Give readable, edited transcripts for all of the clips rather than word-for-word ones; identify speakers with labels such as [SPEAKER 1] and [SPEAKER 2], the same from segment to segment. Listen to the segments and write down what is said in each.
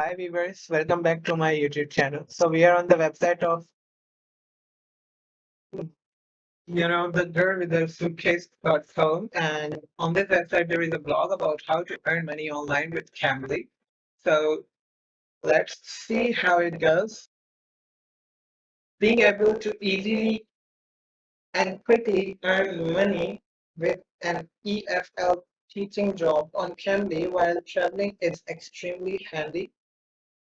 [SPEAKER 1] Hi viewers, welcome back to my YouTube channel. So we are on the website of the girl with the suitcase.com, and on this website there is a blog about how to earn money online with Cambly. So let's see how it goes. Being able to easily and quickly earn money with an EFL teaching job on Cambly while traveling is extremely handy.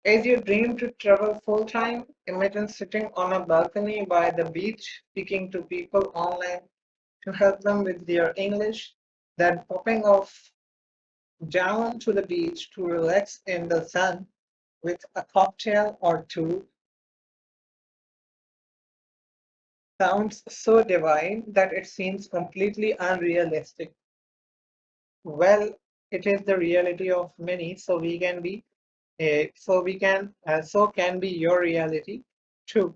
[SPEAKER 1] As you dream to travel full time, imagine sitting on a balcony by the beach, speaking to people online to help them with their English, then popping off down to the beach to relax in the sun with a cocktail or two. Sounds so divine that it seems completely unrealistic. Well, it is the reality of many, so can be your reality too.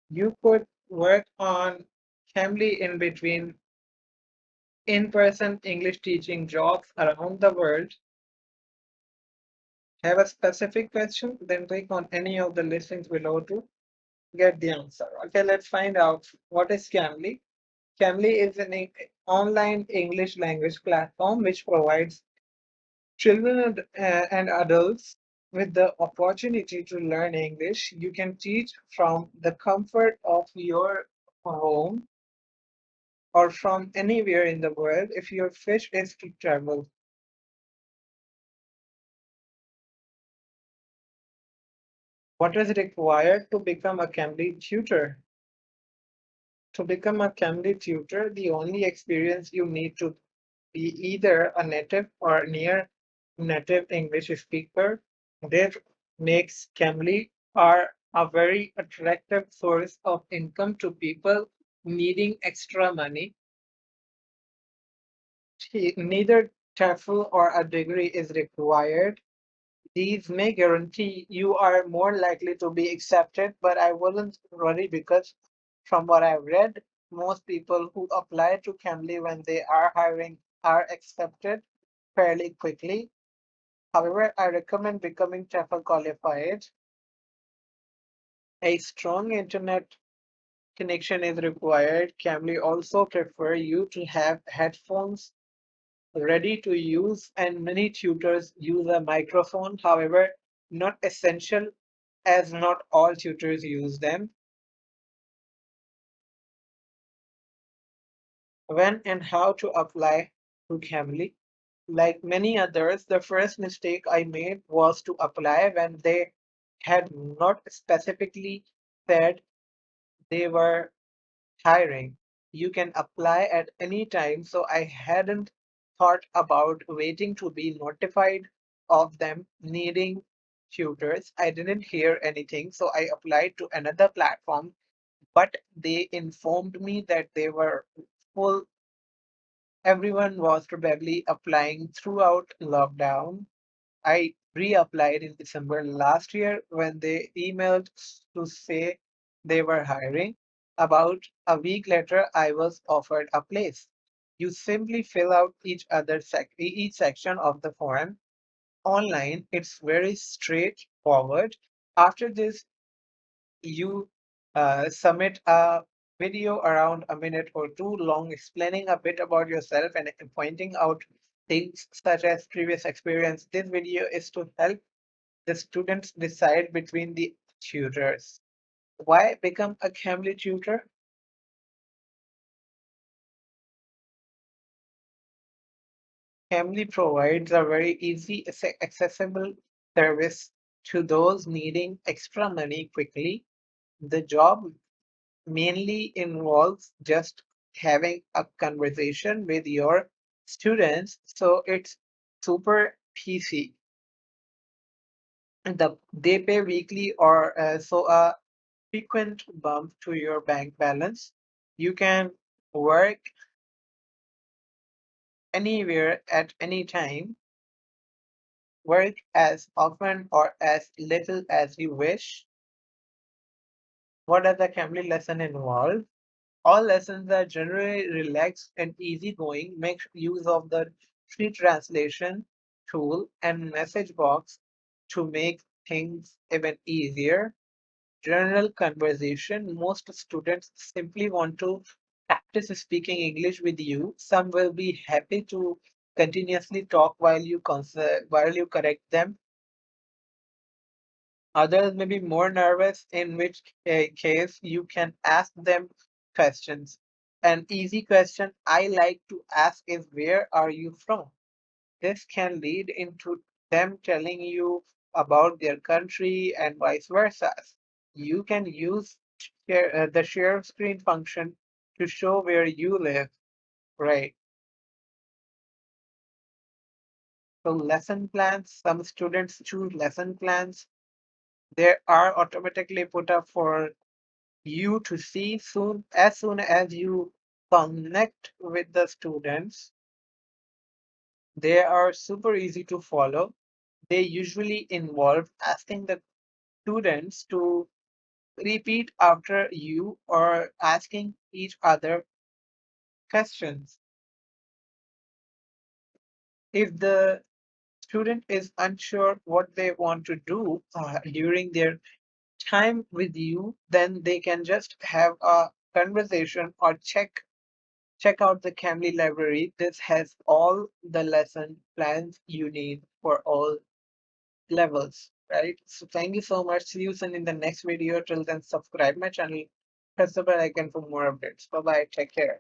[SPEAKER 1] You could work on Cambly in between in-person English teaching jobs around the world. Have a specific question? Then click on any of the listings below to get the answer. Okay, let's find out what is Cambly. Cambly is an online English language platform which provides children and adults with the opportunity to learn English. You can teach from the comfort of your home or from anywhere in the world if your fish is to travel. What is required to become a Cambly tutor? To become a Cambly tutor, the only experience you need to be either a native or near native English speaker. This makes Cambly are a very attractive source of income to people needing extra money. Neither TEFL or a degree is required. These may guarantee you are more likely to be accepted, but I wouldn't worry because from what I've read, most people who apply to Cambly when they are hiring are accepted fairly quickly. However, I recommend becoming TEFL qualified. A strong internet connection is required. Cambly also prefer you to have headphones ready to use, and many tutors use a microphone. However, not essential as not all tutors use them. When and how to apply to Cambly. Like many others, the first mistake I made was to apply when they had not specifically said they were hiring. You can apply at any time, so I hadn't thought about waiting to be notified of them needing tutors. I didn't hear anything, so I applied to another platform, but they informed me that they were full. Everyone was probably applying throughout lockdown. I reapplied in December last year when they emailed to say they were hiring. About a week later, I was offered a place. You simply fill out each section of the form online. It's very straightforward. After this, you submit a video around a minute or two long explaining a bit about yourself and pointing out things such as previous experience. This video is to help the students decide between the tutors. Why become a Cambly tutor? Cambly provides a very easy, accessible service to those needing extra money quickly. The job mainly involves just having a conversation with your students, so it's super PC. They pay weekly or so a frequent bump to your bank balance. You can work anywhere at any time, work as often or as little as you wish. What does the Cambly lesson involve? All lessons are generally relaxed and easygoing. Make use of the free translation tool and message box to make things even easier. General conversation. Most students simply want to practice speaking English with you. Some will be happy to continuously talk while you correct them. Others may be more nervous, in which case you can ask them questions. An easy question I like to ask is, where are you from? This can lead into them telling you about their country and vice versa. You can use the share screen function to show where you live, right? So lesson plans, some students choose lesson plans. They are automatically put up for you to see soon as you connect with the students. They are super easy to follow. They usually involve asking the students to repeat after you or asking each other questions. If the student is unsure what they want to do during their time with you, then they can just have a conversation or check out the Cambly library. This has all the lesson plans you need for all levels, right? So thank you so much. See you soon in the next video. Till then, subscribe my channel, press the bell icon for more updates. Bye bye. Take care.